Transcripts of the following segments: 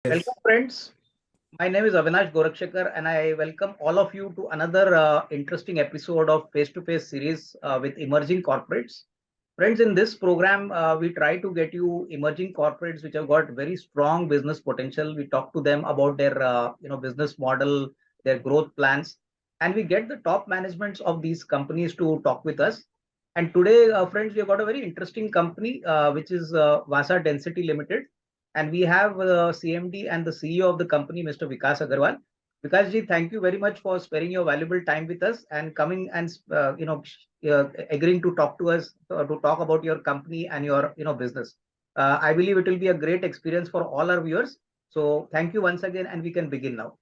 Welcome, Yes. friends. My name is Avinash Gorakshekar, and I welcome all of you to another interesting episode of Face to Face series with emerging corporates. Friends, in this program, we try to get you emerging corporates which have got very strong business potential. We talk to them about their business model, their growth plans, and we get the top managements of these companies to talk with us. And today, friends, we have got a very interesting company which is Vasa Density Limited, and we have CMD and the CEO of the company, Mr. Vikas Agarwal. Vikas ji, thank you very much for sparing your valuable time with us and coming and agreeing to talk to us to talk about your company and your business. I believe it will be a great experience for all our viewers. So thank you once again, and we can begin now.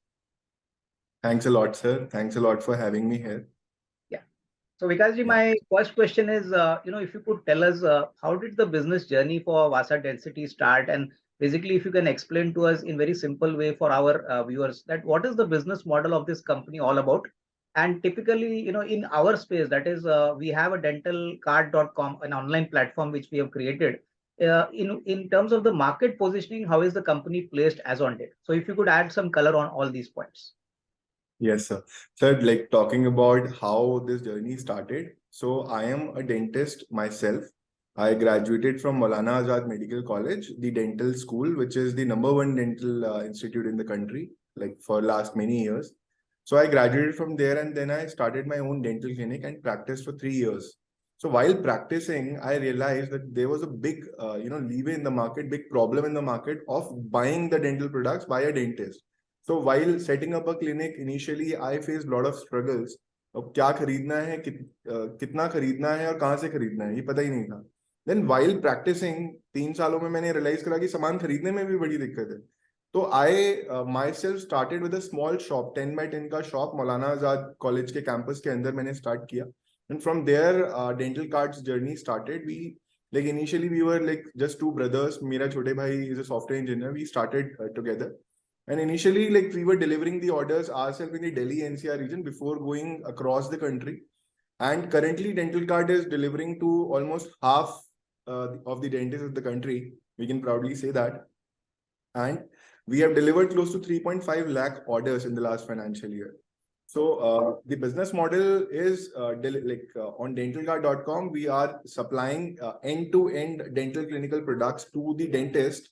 Thanks a lot, sir. Thanks a lot for having me here. Yeah. So Vikas ji, Yeah. my first question is, if you could tell us how did the business journey for Vasa Density start, and basically if you can explain to us in very simple way for our viewers that what is the business model of this company all about, and typically in our space, that is we have a dentalcard.com, an online platform which we have created. In terms of the market positioning, how is the company placed as on date? So if you could add some color on all these points. Yes, sir. Sir, like talking about how this journey started. So I am a dentist myself. I graduated from Maulana Azad Medical College, the dental school, which is the number one dental institute in the country, like for last many years. So I graduated from there and then I started my own dental clinic and practiced for 3 years. So while practicing, I realized that there was a big, leeway in the market, big problem in the market of buying the dental products by a dentist. So while setting up a clinic, initially I faced a lot of struggles. अब क्या खरीदना है कितना खरीदना है और कहाँ से खरीदना है ये पता ही नहीं था. Then while practicing 3 सालों में मैंने realize करा कि सामान खरीदने में भी बड़ी दिक्कत है. तो I myself started with a small shop, 10 by 10 का shop मौलाना आजाद कॉलेज के कैंपस के अंदर मैंने start किया. And from there, dental cards journey started. We like initially we were like just two brothers. मेरा छोटे भाई is a software engineer. We started together. And initially, like we were delivering the orders ourselves in the Delhi NCR region before going across the country. And currently, Dental Card is delivering to almost half of the dentists of the country. We can proudly say that. And we have delivered close to 3.5 lakh orders in the last financial year. So the business model is on dentalcard.com, we are supplying end-to-end dental clinical products to the dentist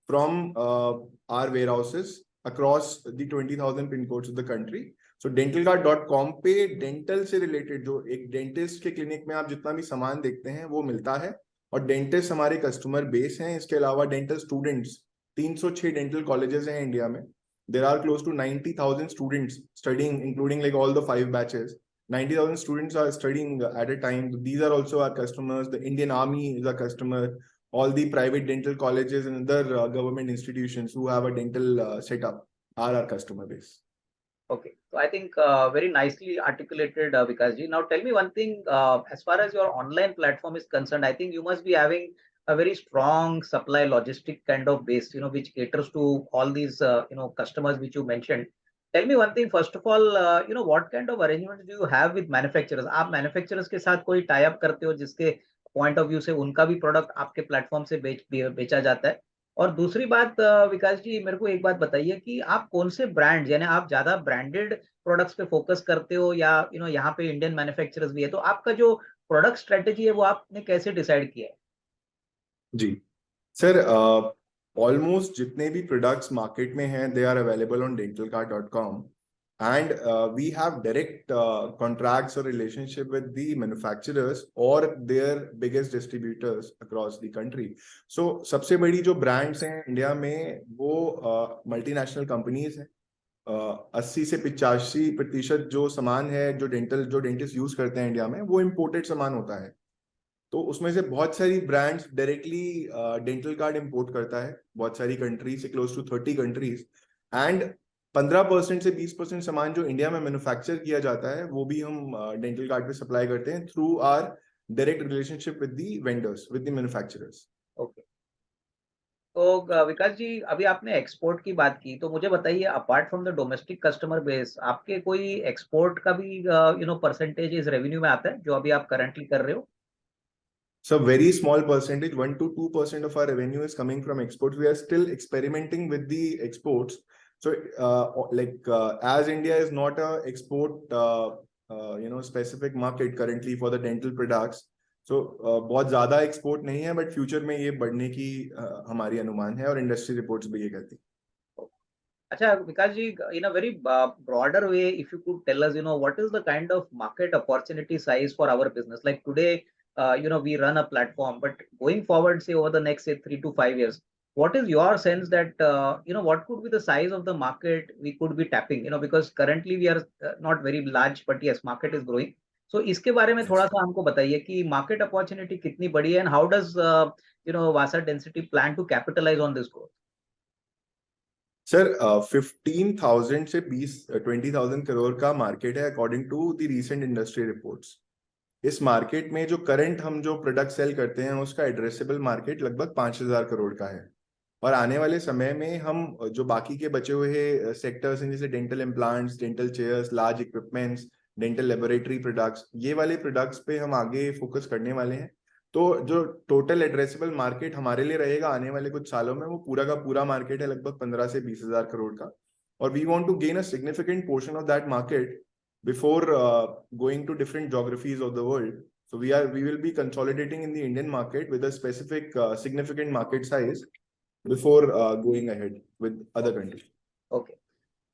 from our warehouses across the 20,000 pin codes of the country. So dentalcard.com पे dental से related जो एक dentist के clinic में आप जितना भी सामान देखते हैं वो मिलता है और dentist हमारे customer base हैं. इसके अलावा dental students 306 dental colleges हैं इंडिया में. There are close to 90,000 students studying, including like all the 5 batches. 90,000 students are studying at a time. These are also our customers. The Indian Army is a customer. All the private dental colleges and other government institutions who have a dental setup are our customer base. Okay, so I think very nicely articulated, Vikas ji. Now tell me one thing, as far as your online platform is concerned, I think you must be having a very strong supply logistic kind of base, which caters to all these, customers which you mentioned. Tell me one thing, first of all, what kind of arrangements do you have with manufacturers? आप manufacturers के साथ कोई tie up करते हो जिसके point of view से उनका भी product आपके platform से बेचा जाता है? और दूसरी बात, विकास जी, मेरे को एक बात बताइए कि आप कौन से ब्रांड, यानी आप ज्यादा ब्रांडेड प्रोडक्ट्स पे फोकस करते हो या यहाँ पे इंडियन मैन्युफैक्चरर्स भी है, तो आपका जो प्रोडक्ट स्ट्रेटेजी है वो आपने कैसे डिसाइड किया है? जी सर, ऑलमोस्ट जितने भी प्रोडक्ट्स मार्केट में हैं they are available on dentalcard.com and we have direct contracts or relationship with the manufacturers or their biggest distributors across the country. So सबसे बड़ी जो brands हैं इंडिया में वो मल्टीनेशनल कंपनीज हैं. 80 से 85% जो सामान है जो डेंटिस्ट यूज करते हैं इंडिया में वो इम्पोर्टेड सामान होता है. तो उसमें से बहुत सारी brands directly dental card import करता है बहुत सारी कंट्रीज से, क्लोज टू 30 कंट्रीज. एंड 15% से 20% सामान जो इंडिया में मैन्युफैक्चर किया जाता है वो भी हम डेंटल कार्ड पे सप्लाई करते हैं through our direct relationship with the vendors, with the manufacturers. Okay, तो विकास जी, अभी आपने एक्सपोर्ट की बात की, तो मुझे बताइए, apart from the domestic customer base, आपके कोई एक्सपोर्ट का भी परसेंटेज इस रेवेन्यू में आता है जो अभी आप करंटली कर रहे हो? So very small percentage, 1 to 2% of our revenue is coming from exports. We are still experimenting with the exports. So as India is not a export specific market currently for the dental products. So बहुत ज्यादा export नहीं है, but future में ये बढ़ने की हमारी अनुमान है और industry reports भी ये कहती है. Acha, Vikas ji, in a very broader way, if you could tell us, what is the kind of market opportunity size for our business? Like today, we run a platform, but going forward, say over the next, say 3 to 5 years, what is your sense that, what could be the size of the market we could be tapping? Because currently we are not very large, but yes, market is growing. So इसके बारे में थोड़ा सा हमको बताइए कि market opportunity कितनी बड़ी है and how does, Vasa Density plan to capitalize on this growth? Sir 15,000 से 20,000 करोड़ का मार्केट है according to the recent industry reports. इस मार्केट में जो करंट हम जो प्रोडक्ट सेल करते हैं उसका एड्रेसेबल मार्केट लगभग 5,000 करोड़ का है. और आने वाले समय में हम जो बाकी के बचे हुए सेक्टर्स हैं जैसे dental implants, dental chairs, large equipments, dental laboratory products, ये वाले प्रोडक्ट्स पे हम आगे फोकस करने वाले हैं. तो जो टोटल एड्रेसेबल मार्केट हमारे लिए रहेगा आने वाले कुछ सालों में वो पूरा का पूरा मार्केट है लगभग 15 से 20,000 करोड़ का. और we want to gain a significant portion of that market before going to different geographies of the world. So we will be consolidating in the Indian market with a specific significant market size before going ahead with other countries. Okay.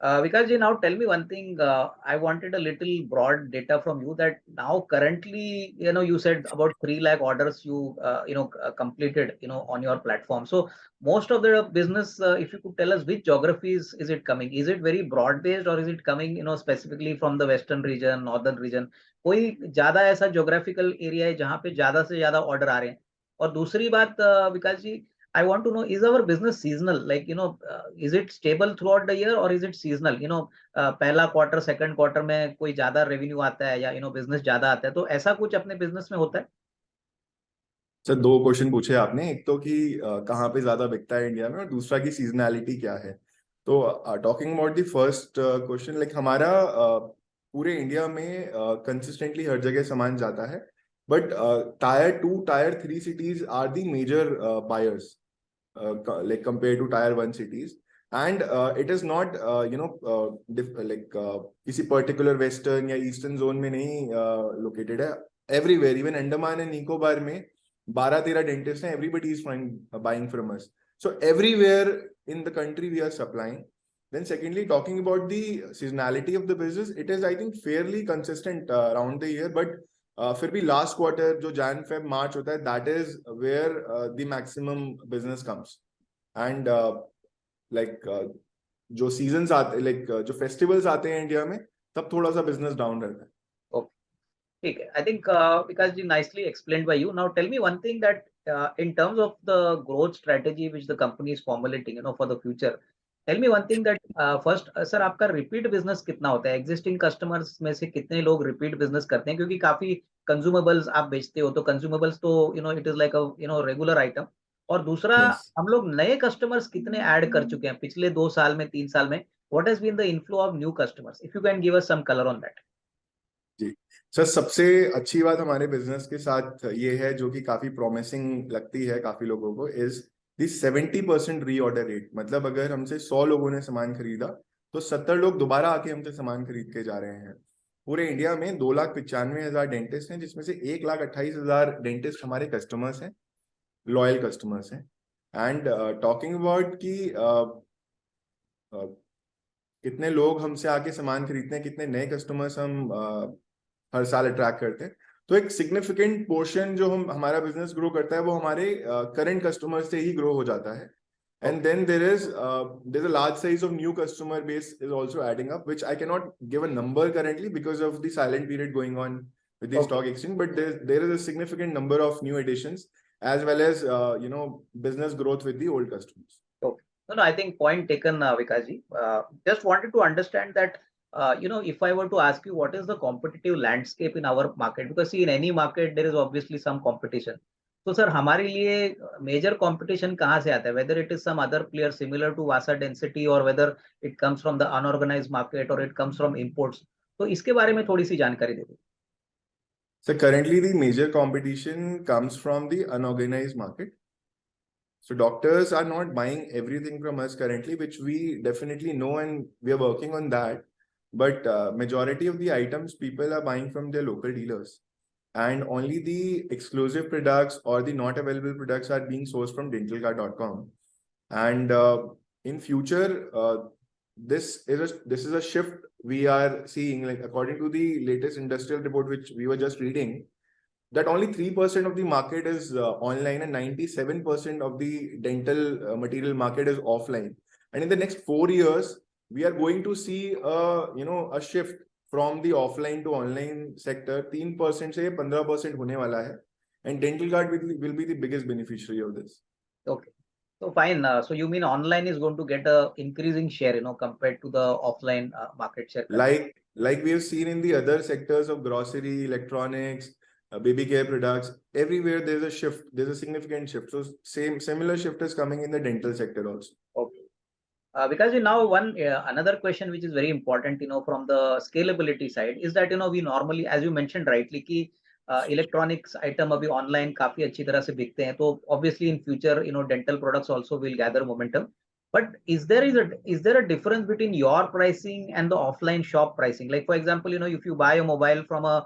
Vikas ji, now tell me one thing. I wanted a little broad data from you that now currently, you said about 3 lakh orders you, completed, on your platform. So most of the business, if you could tell us which geographies is it coming? Is it very broad based or is it coming, specifically from the Western region, Northern region? कोई ज्यादा ऐसा geographical area है जहाँ पे ज्यादा से ज्यादा order आ रहे हैं? और दूसरी बात, विकास जी, I want to know, is our business seasonal? Like, is it stable throughout the year or is it seasonal? पहला क्वार्टर, सेकंड क्वार्टर में कोई ज्यादा रेवेन्यू आता है या बिजनेस ज्यादा आता है, तो ऐसा कुछ अपने बिजनेस में होता है? सर 2 क्वेश्चन पूछे आपने, एक तो कि कहाँ पे ज्यादा बिकता है इंडिया में और दूसरा की सीजनैलिटी क्या है. तो talking about the first question, like हमारा पूरे इंडिया में कंसिस्टेंटली हर जगह सामान जाता है. But tier 2, tier 3 cities are the major buyers like compared to tier 1 cities, and it is not किसी particular western या eastern zone में नहीं located है. Everywhere, even Andaman and Nicobar में 12-13 dentists हैं, everybody is buying from us. So everywhere in the country we are supplying. Then secondly, talking about the seasonality of the business, it is I think fairly consistent around the year, but फिर भी last quarter जो Jan Feb March होता है that is where the maximum business comes. And जो seasons आते जो festivals आते हैं इंडिया में तब थोड़ा सा बिजनेस डाउन रहता है. ठीक है. I think Vikas ji, nicely explained by you. Now tell me one thing that in terms of the growth strategy which the company is formulating, for the future, tell me one thing that first, sir आपका repeat business कितना होता है? Existing customers में से कितने लोग repeat business करते हैं? क्योंकि काफी consumables आप बेचते हो, तो consumables तो it is like a regular item. और दूसरा, हम लोग नए customers कितने add कर चुके हैं पिछले 2 साल में, 3 साल में? What has been the inflow of new customers? If you can give us some color on that. Ji sir, सबसे अच्छी बात हमारे बिजनेस के साथ ये है जो कि काफी प्रॉमिसिंग लगती है काफी लोगों को, इज दी 70% रीऑर्डर रेट. मतलब अगर हमसे 100 लोगों ने सामान खरीदा तो 70 लोग दोबारा आके हमसे सामान खरीद के जा रहे हैं. पूरे इंडिया में 2,95,000 डेंटिस्ट हैं जिसमें से 1,28,000 डेंटिस्ट हमारे कस्टमर्स हैं, लॉयल कस्टमर्स हैं. एंड टॉकिंग अबाउट कि कितने लोग हमसे आके सामान खरीदते हैं, कितने नए कस्टमर्स हम हर साल अट्रैक्ट करते हैं, तो एक सिग्निफिकेंट पोर्शन जो हमारा बिजनेस ग्रो करता है वो हमारे करंट कस्टमर्स से ही ग्रो हो जाता है. And then there's a large size of new customer base is also adding up, which I cannot give a number currently because of the silent period going on with the stock exchange. But there is a significant number of new additions as well as business growth with the old customers. Okay. No, I think point taken, Vikas ji. Just wanted to understand that if I were to ask you what is the competitive landscape in our market, because see in any market there is obviously some competition. तो sir हमारे लिए major competition कहाँ से आता है, whether it is some other player similar to Vasa denticity और whether it comes from the unorganised market और it comes from imports, तो इसके बारे में थोड़ी सी जानकारी दे दीजिए. So currently the major competition comes from the unorganized market. So doctors are not buying everything from us currently, which we definitely know, and we are working on that. But majority of the items people are buying from their local dealers, and only the exclusive products or the not available products are being sourced from dentalcart.com. And in future, this is a shift we are seeing. Like according to the latest industrial report, which we were just reading, that only 3% of the market is online and 97% of the dental material market is offline. And in the next 4 years, we are going to see a shift from the offline to online sector. 3% से 15% होने वाला है, and dental card will be the biggest beneficiary of this. Okay. So fine. So you mean online is going to get a increasing share, compared to the offline market share? Like we have seen in the other sectors of grocery, electronics, baby care products, everywhere there's a shift. There's a significant shift. So similar shift is coming in the dental sector also. Okay. Because now another question which is very important, from the scalability side is that, we normally, as you mentioned rightly, कि electronics item अभी online काफी अच्छी तरह से बिकते हैं, तो obviously in future, dental products also will gather momentum. But is there a difference between your pricing and the offline shop pricing? Like for example, if you buy a mobile from a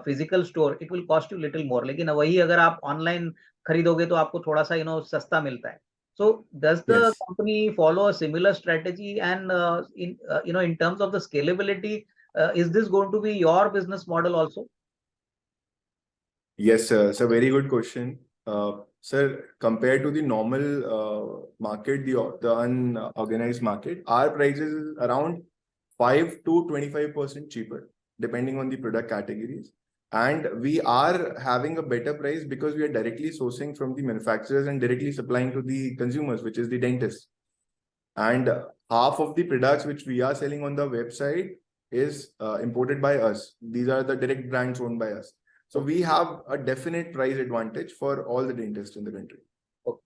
physical store, it will cost you little more. लेकिन वही अगर आप online खरीदोगे तो आपको थोड़ा सा सस्ता मिलता है. So does the Yes. company follow a similar strategy? And in terms of the scalability, is this going to be your business model also? Yes, sir. It's a very good question. Sir, compared to the normal market, the unorganized market, our prices is around 5 to 25% cheaper, depending on the product categories. And we are having a better price because we are directly sourcing from the manufacturers and directly supplying to the consumers, which is the dentist. And half of the products which we are selling on the website is imported by us. These are the direct brands owned by us. So we have a definite price advantage for all the dentists in the country. Okay.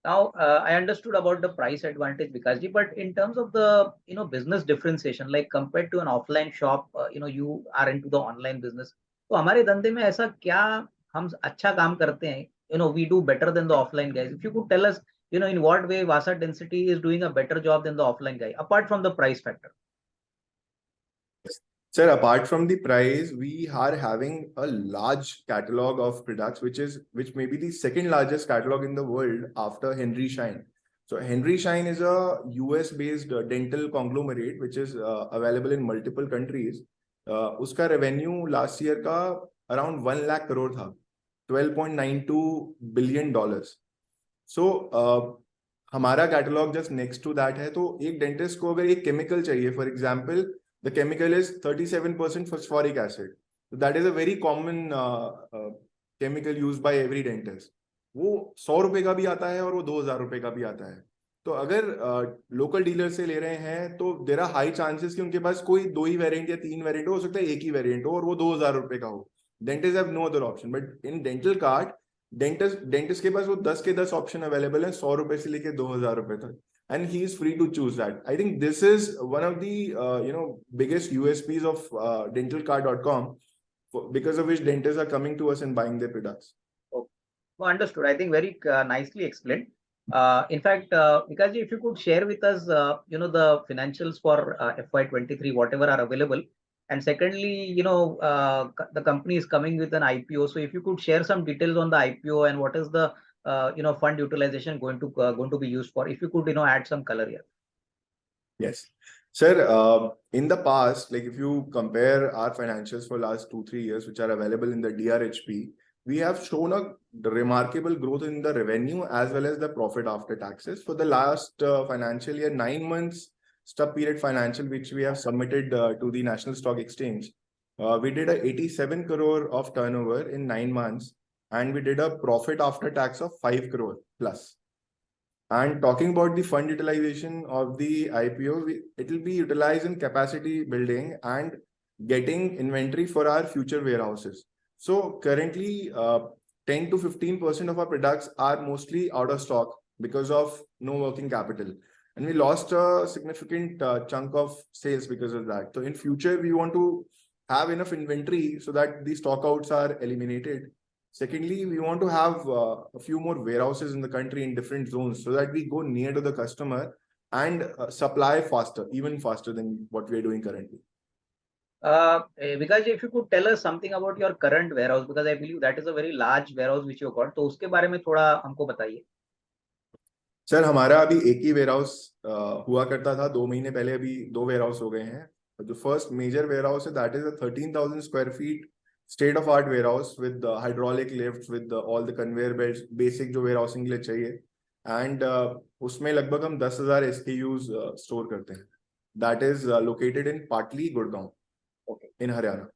Now, I understood about the price advantage, Vikasji, but in terms of the business differentiation, like compared to an offline shop, you are into the online business. तो हमारे धंधे में ऐसा क्या हम अच्छा काम करते हैं? We do better than the offline guys. If you could tell us, in what way Vasa Density is doing a better job than the offline guy, apart from the price factor. Sir, apart from the price, we are having a large catalog of products, which may be the second largest catalog in the world after Henry Schein. So Henry Schein is a US-based dental conglomerate which is available in multiple countries. उसका revenue last year का around 1 lakh crore था, $12.92 billion. So हमारा catalog just next to that है. तो एक dentist को अगर एक chemical चाहिए, for example, the chemical is 37% phosphoric acid. So that is a very common chemical used by every dentist. वो 100 रुपए का भी आता है और वो 2000 रुपए का भी आता है. तो अगर लोकल डीलर से ले रहे हैं तो देयर आर हाई चांसेस कि उनके पास कोई 2 ही वेरिएंट या 3 वेरिएंट हो सकता है, एक ही वेरिएंट हो और वो 2000 रुपए का हो. Dentist have no other option. But in dental card dentist के पास वो 10 के 10 ऑप्शन अवेलेबल है, 100 रुपए से लेके 2000 रुपए तक. And he is free to choose that. I think this is one of the biggest USPs of dentalcard.com, because of which dentists are coming to us and buying their products. Okay. Well, understood. I think very nicely explained. In fact, Vikaji, if you could share with us, the financials for FY23, whatever are available. And secondly, the company is coming with an IPO. So if you could share some details on the IPO and what is the fund utilization going to be used for, if you could add some color here. Yes, sir. In the past, like if you compare our financials for last 2-3 years, which are available in the DRHP, we have shown a remarkable growth in the revenue as well as the profit after taxes. For the last financial year, 9 months stub period financial, which we have submitted to the National Stock Exchange, we did a 87 crore of turnover in 9 months. And we did a profit after tax of 5 crore plus. And talking about the fund utilization of the IPO, it will be utilized in capacity building and getting inventory for our future warehouses. So currently, 10 to 15% of our products are mostly out of stock because of no working capital. And we lost a significant chunk of sales because of that. So in future, we want to have enough inventory so that the stockouts are eliminated. Secondly, we want to have a few more warehouses in the country in different zones so that we go near to the customer and supply faster, even faster than what we are doing currently. Because if you could tell us something about your current warehouse, because I believe that is a very large warehouse which you got, तो उसके बारे में थोड़ा हमको बताइए. Sir हमारा अभी एक ही वेयरहाउस हुआ करता था 2 महीने पहले, अभी 2 वेयरहाउस हो गए हैं. जो फर्स्ट मेजर वेयरहाउस है that is a 13,000 square feet state of art warehouse with hydraulic lift with all the conveyor belt, basic जो वेयरहाउसिंग के लिए चाहिए. एंड उसमें लगभग हम 10,000 SKUs स्टोर करते हैं. दैट इज लोकेटेड इन पाटली, गुड़गांव, इन Haryana.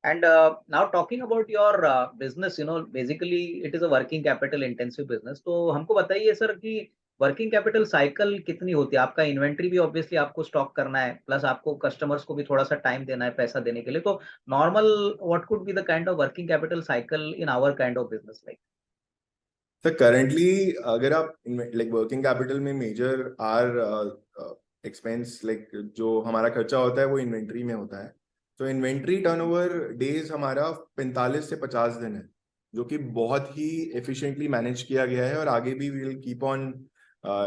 And now talking about your business, basically it is a working capital intensive business. तो हमको बताइए सर कि वर्किंग कैपिटल साइकिल कितनी होती है. आपका इन्वेंट्री भी ऑब्वियसली आपको स्टॉक करना है, प्लस आपको कस्टमर्स को भी थोड़ा सा टाइम देना है पैसा देने के लिए. तो normal what could be the kind of working capital cycle in our kind of business like. Sir currently अगर आप लाइक वर्किंग कैपिटल में मेजर आर एक्सपेंस, लाइक जो हमारा खर्चा होता है वो इन्वेंट्री में होता है. तो इन्वेंट्री टर्नओवर डेज हमारा 45 से 50 दिन है, जो कि बहुत ही एफिशिएंटली मैनेज किया गया है. और आगे भी we will keep on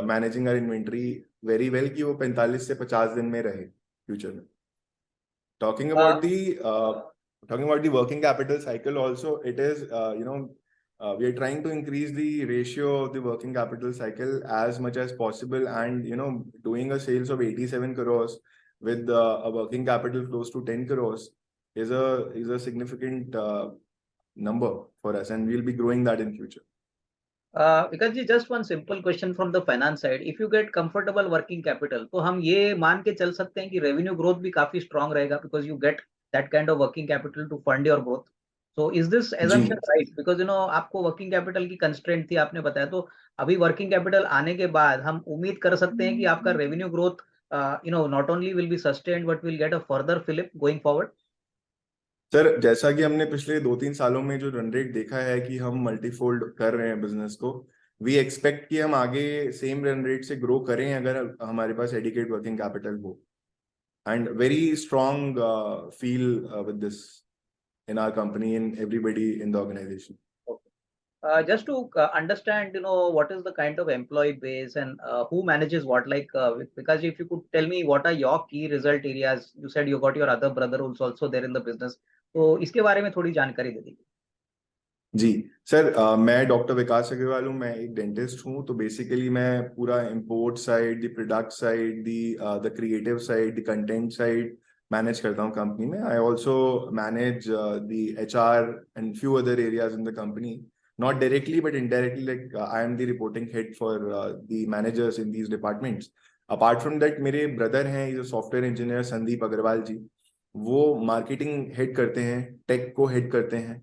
managing our inventory very well कि वो 45 से 50 दिन में रहे फ्यूचर में. Talking about the working capital cycle also, it is we are trying to increase the ratio of the working capital cycle as much as possible, and doing a sales of 87 crores with a working capital close to 10 crores is a significant number for us, and we'll be growing that in future. Because just one simple question from the finance side, if you get comfortable working capital, तो हम ये मान के चल सकते हैं कि revenue growth भी काफी strong रहेगा, because you get that kind of working capital to fund your growth. So is this assumption right? Because आपको वर्किंग कैपिटल की कंस्ट्रेंट थी आपने बताया, तो अभी वर्किंग कैपिटल आने के बाद हम उम्मीद कर सकते हैं कि आपका revenue growth not only will be sustained but will get a further fillip going forward. Sir जैसा कि हमने पिछले 2-3 सालों में जो रन रेट देखा है कि हम मल्टीफोल्ड कर रहे हैं बिजनेस को, वी एक्सपेक्ट कि हम आगे सेम रन रेट से ग्रो करें अगर हमारे पास एडिकेट वर्किंग कैपिटल हो. And very strong feel with this in our company and everybody in the organization. Just to understand, what is the kind of employee base and who manages what, like because if you could tell me what are your key result areas. You said you got your other brother who's also there in the business, तो इसके बारे में थोड़ी जानकारी दे दीजिए. जी sir, मैं doctor विकास अग्रवाल हूँ. मैं एक डेंटिस्ट हूँ. तो बेसिकली मैं पूरा import side, the product side, the creative side, the content side manage करता हूँ कंपनी में. I also manage the HR and few other areas in the company, not directly but indirectly. Like I am the reporting head for the managers in these departments. Apart from that मेरे brother हैं, is a software engineer, Sandeep Agarwal ji. वो marketing head करते हैं, take को head करते हैं.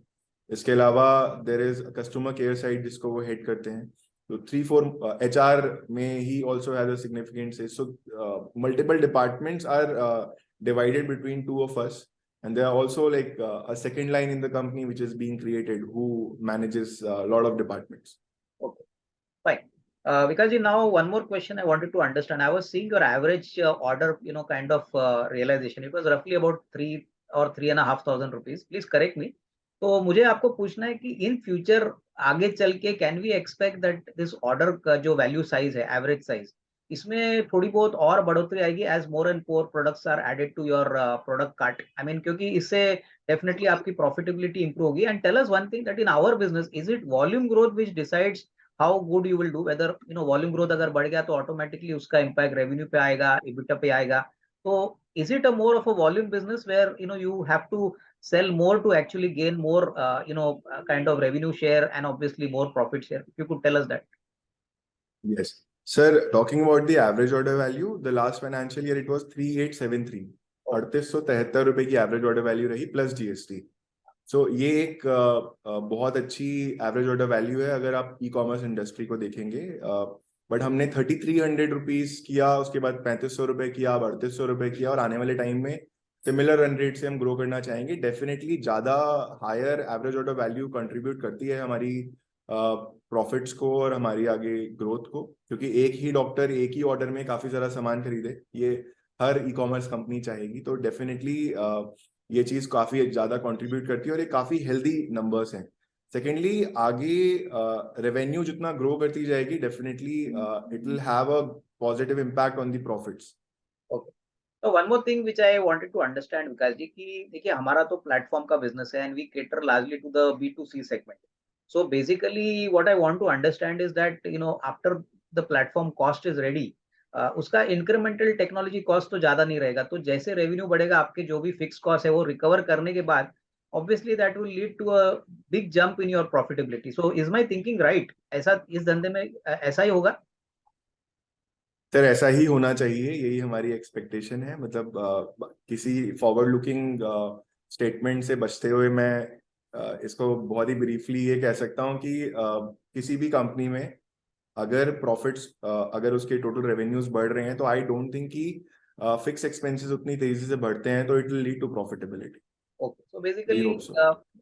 इसके अलावा there is customer care side जिसको वो हेड करते हैं. तो 3-4 HR में ही ऑल्सो हैज अ सिग्निफिकेंट से. So multiple departments are divided between two of us, and there are also like a second line in the company which is being created who manages a lot of departments. Okay, fine. Because now one more question I wanted to understand. I was seeing your average order, kind of realization. It was roughly about 3 or 3,500 rupees. Please correct me. तो मुझे आपको पूछना है कि in future आगे चल के can we expect that this order का जो वैल्यू साइज है, एवरेज साइज, इसमें थोड़ी बहुत और बढ़ोतरी आएगी as more and more products are added to your product cart. I mean क्योंकि इससे डेफिनेटली आपकी प्रॉफिटेबिलिटी इंप्रूव होगी. And tell us one thing that in our business is it volume growth which decides how good you will do. Whether volume growth अगर बढ़ गया तो automatically उसका impact revenue पे आएगा, एबिटा पे आएगा. तो is it a more of a volume business where you have to sell more to actually gain more kind of revenue share and obviously more profit share? If you could tell us that. Yes sir, talking about the average order value, the last financial year it was 3873. 3873 रुपए की average order value रही plus GST. सो ये एक बहुत अच्छी average order value है अगर आप ई कॉमर्स इंडस्ट्री को देखेंगे. बट हमने 3300 रुपीज किया, उसके बाद 3500 रुपए किया, अब 3800 रुपए किया, और आने वाले टाइम में सिमिलर रन रेट से हम ग्रो करना चाहेंगे. डेफिनेटली ज्यादा higher average order value contribute करती है हमारी प्रॉफिट्स को और हमारी आगे ग्रोथ को, क्योंकि एक ही डॉक्टर एक ही ऑर्डर में काफी सारा सामान खरीदे, ये हर ई कॉमर्स कंपनी चाहेगी। तो डेफिनेटली ये चीज काफी ज्यादा कंट्रीब्यूट करती है और ये काफी हेल्दी नंबर्स हैं। सेकेंडली, आगे रेवेन्यू जितना ग्रो करती जाएगी, definitely it will have a positive impact on the profits. Okay. तो one more thing which I wanted to understand Vikas ji, कि देखिए हमारा तो प्लेटफॉर्म का बिजनेस है and we cater largely to the B2C segment. So basically what I want to understand is that after the platform cost is ready, उसका incremental technology cost तो ज्यादा नहीं रहेगा। तो जैसे रेवेन्यू बढ़ेगा, आपके जो भी फिक्स कॉस्ट है वो रिकवर करने के बाद obviously that will lead to a big jump in your profitability. So is my thinking right? ऐसा इस धंधे में ऐसा ही होगा? सर ऐसा ही होना चाहिए, यही हमारी एक्सपेक्टेशन है। मतलब किसी फॉरवर्ड लुकिंग स्टेटमेंट से बचते हुए मैं इसको बहुत ही ब्रीफली ये कह सकता हूँ कि किसी भी कंपनी में अगर प्रॉफिट्स, अगर उसके टोटल रेवेन्यूज बढ़ रहे हैं, तो आई डोंट थिंक कि फिक्स एक्सपेंसेस उतनी तेजी से बढ़ते हैं तो it will lead to profitability. Okay. So we basically, hope so.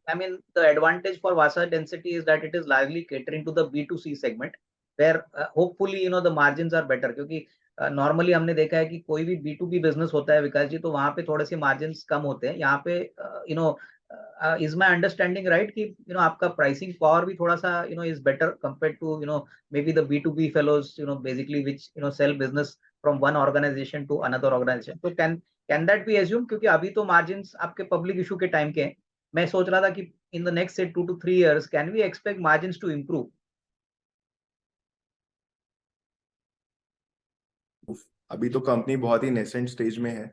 I mean, the advantage for Vasa Density is that it is largely catering to the B2C segment, where hopefully, the margins are better. क्योंकि normally हमने देखा है कि कोई भी B2B business होता है विकास जी, तो वहाँ पे थोड़े से मार्जिन्स कम होते हैं। यहाँ पे इज माय अंडरस्टैंडिंग राइट कि आपका प्राइसिंग पावर भी थोड़ा सा is better compare to maybe the B2B fellows basically which sell business from one organisation to another organisation. तो कैन दैट बी एज्यूम? क्योंकि अभी तो मार्जिन्स आपके पब्लिक इशू के टाइम के हैं। मैं सोच रहा था कि इन द नेक्स्ट से 2 to 3 years can we expect margins to improve? अभी तो कंपनी बहुत ही नेसेंट स्टेज में है,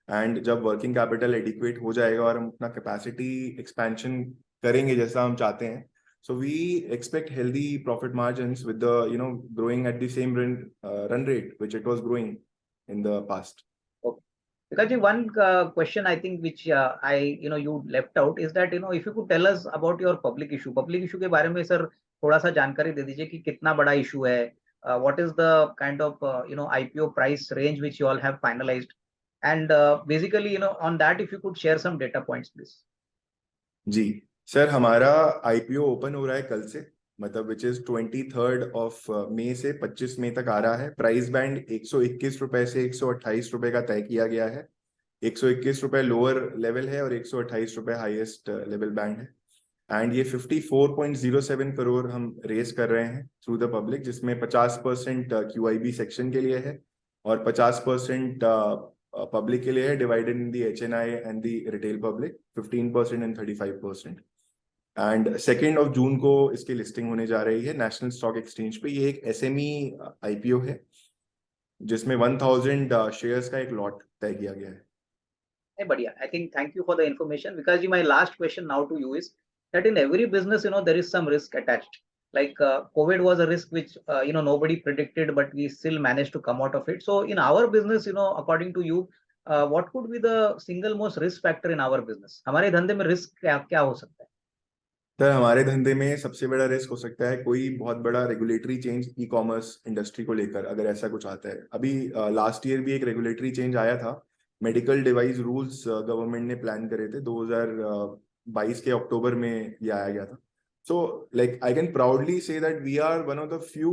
एंड जब वर्किंग कैपिटल एडिक्वेट हो जाएगा और हम अपना कैपेसिटी एक्सपेंशन करेंगे जैसा हम चाहते हैं, so we expect healthy profit margins with the growing at the same run rate which it was growing in the past. Okay. Because one question I think which you left out is that if you could tell us about your public issue के बारे में sir थोड़ा सा जानकारी दे दीजिए कि कितना बड़ा इशू है, what is the kind of IPO price range which you all have finalized, and basically on that if you could share some data points please. Ji sir, हमारा आईपीओ ओपन हो रहा है कल से, मतलब विच इज 23 मई से 25 मई तक आ रहा है। प्राइस बैंड 121 रुपए से 128 रुपए का तय किया गया है। 121 रुपए लोअर लेवल है और 128 रुपए हाईएस्ट लेवल बैंड है। एंड ये 54.07 करोड़ हम रेस कर रहे हैं थ्रू द पब्लिक, जिसमें 50% QIB सेक्शन के लिए है और 50% पब्लिक के लिए है, divided in the HNI and the retail public, 15% and 35%। And 2 जून को इसकी लिस्टिंग होने जा रही है नेशनल स्टॉक एक्सचेंज पे। ये एक SME IPO है जिसमें 1000 शेयर्स का एक लॉट तय किया गया है। But yeah, I think thank you for the information. Because my last question now to you is that in every business, there is some risk attached. Like COVID was a risk which nobody predicted, but we still managed to come out of it. So in our business, according to you, what could be the single most risk factor in our business? हमारे धंधे में risk क्या क्या हो सकता है? Sir हमारे धंधे में सबसे बड़ा रिस्क हो सकता है कोई बहुत बड़ा regulatory change e commerce industry को लेकर, अगर ऐसा कुछ आता है। अभी लास्ट ईयर भी एक रेगुलेटरी चेंज आया था। मेडिकल डिवाइस रूल्स गवर्नमेंट ने प्लान करे थे, 2022 के अक्टूबर में ये आया गया था। So like I can proudly say that we are one of the few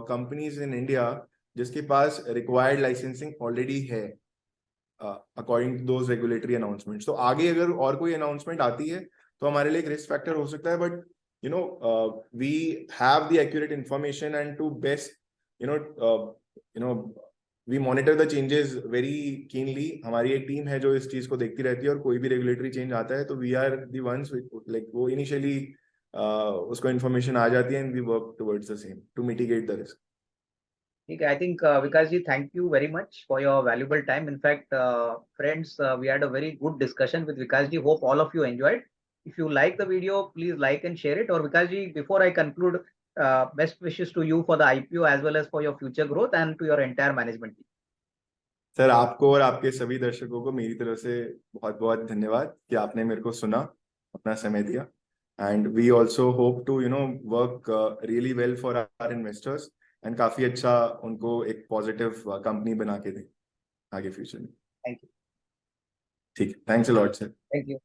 companies in India जिसके पास रिक्वायर्ड लाइसेंसिंग ऑलरेडी है according to those regulatory announcement. तो आगे अगर और कोई अनाउंसमेंट आती है तो हमारे लिए एक रिस्क फैक्टर हो सकता है, but we have the accurate information and to best we monitor the changes very keenly. हमारी एक टीम है जो इस चीज को देखती रहती है और कोई भी रेगुलेटरी चेंज आता है तो we are the ones like वो इनिशियली उसको इन्फॉर्मेशन आ जाती है and we work towards the same to mitigate the risk. ठीक है, I think Vikas ji, thank you very much for your valuable time. In fact, friends, we had a very good discussion with Vikas ji. Hope all of you enjoyed. If you like the video, please like and share it. Or Vikas ji, before I conclude, best wishes to you for the IPO as well as for your future growth and to your entire management team. Sir आपको और आपके सभी दर्शकों को मेरी तरफ से बहुत बहुत धन्यवाद कि आपने मेरे को सुना, अपना समय दिया। And we also hope to work really well for our investors and काफी अच्छा उनको एक पॉजिटिव कंपनी बना के दें आगे फ्यूचर में। Thank you. ठीक है, thanks a lot sir. Thank you.